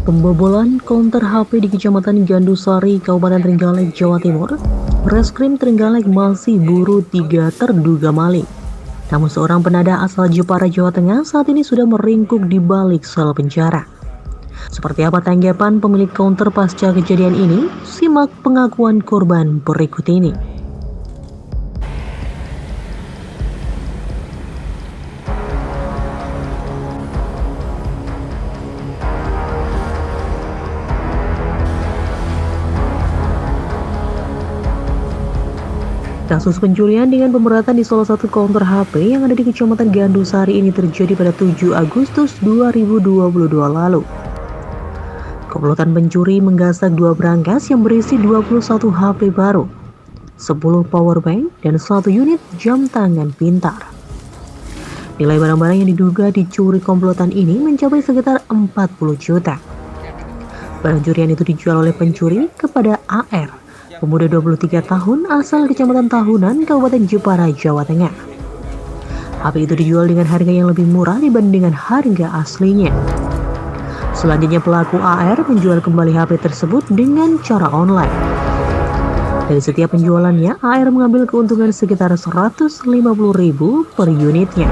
Pembobolan konter HP di Kecamatan Gandusari, Kabupaten Trenggalek, Jawa Timur. Reskrim Trenggalek masih buru 3 terduga maling. Namun seorang penadah asal Jepara, Jawa Tengah saat ini sudah meringkuk di balik sel penjara. Seperti apa tanggapan pemilik konter pasca kejadian ini? Simak pengakuan korban berikut ini. Kasus pencurian dengan pemberatan di salah satu konter HP yang ada di Kecamatan Gandusari ini terjadi pada 7 Agustus 2022 lalu. Komplotan pencuri menggasak 2 brankas yang berisi 21 HP baru, 10 powerbank, dan 1 unit jam tangan pintar. Nilai barang-barang yang diduga dicuri komplotan ini mencapai sekitar 40 juta. Barang curian itu dijual oleh pencuri kepada AR, pemuda 23 tahun asal Kecamatan Tahunan, Kabupaten Jepara, Jawa Tengah. HP itu dijual dengan harga yang lebih murah dibandingkan harga aslinya. Selanjutnya pelaku AR menjual kembali HP tersebut dengan cara online. Dari setiap penjualannya, AR mengambil keuntungan sekitar 150.000 per unitnya.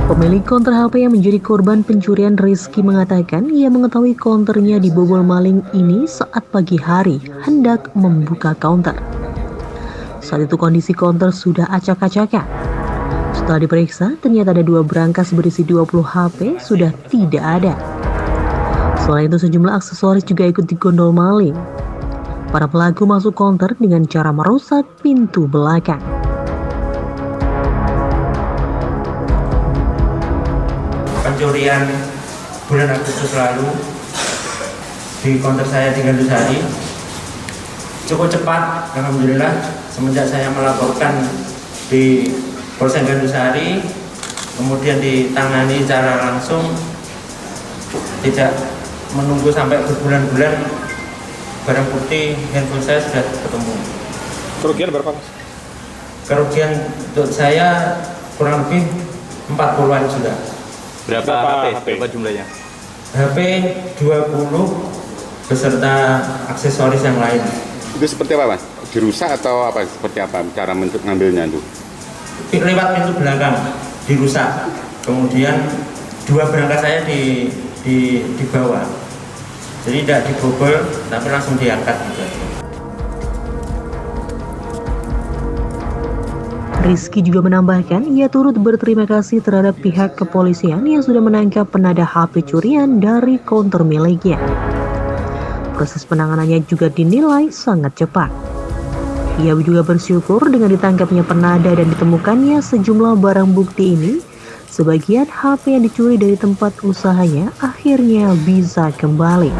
Pemilik konter HP yang menjadi korban pencurian, Rizky, mengatakan ia mengetahui konternya dibobol maling ini saat pagi hari hendak membuka konter. Saat itu kondisi konter sudah acak-acakan. Setelah diperiksa, ternyata ada 2 brankas berisi 20 HP sudah tidak ada. Selain itu sejumlah aksesoris juga ikut digondol maling. Para pelaku masuk konter dengan cara merusak pintu belakang. Pencurian bulan Agustus lalu di konter saya di Gandusari cukup cepat, alhamdulillah. Semenjak saya melaporkan di Polsek Gandusari, kemudian ditangani secara langsung, tidak menunggu sampai berbulan-bulan, barang bukti handphone saya sudah ketemu. Kerugian berapa, Mas? Kerugian untuk saya kurang lebih 40-an sudah. Berapa HP? Berapa jumlahnya? HP 20 beserta aksesoris yang lain. Itu seperti apa, Mas? Dirusak atau apa? Seperti apa cara ngambilnya itu? Lewat pintu belakang dirusak. Kemudian 2 berangkas saya dibawa. Jadi tidak dibobol, tapi langsung diangkat gitu. Rizky juga menambahkan ia turut berterima kasih terhadap pihak kepolisian yang sudah menangkap penadah HP curian dari konter miliknya. Proses penanganannya juga dinilai sangat cepat. Ia juga bersyukur dengan ditangkapnya penadah dan ditemukannya sejumlah barang bukti ini. Sebagian HP yang dicuri dari tempat usahanya akhirnya bisa kembali.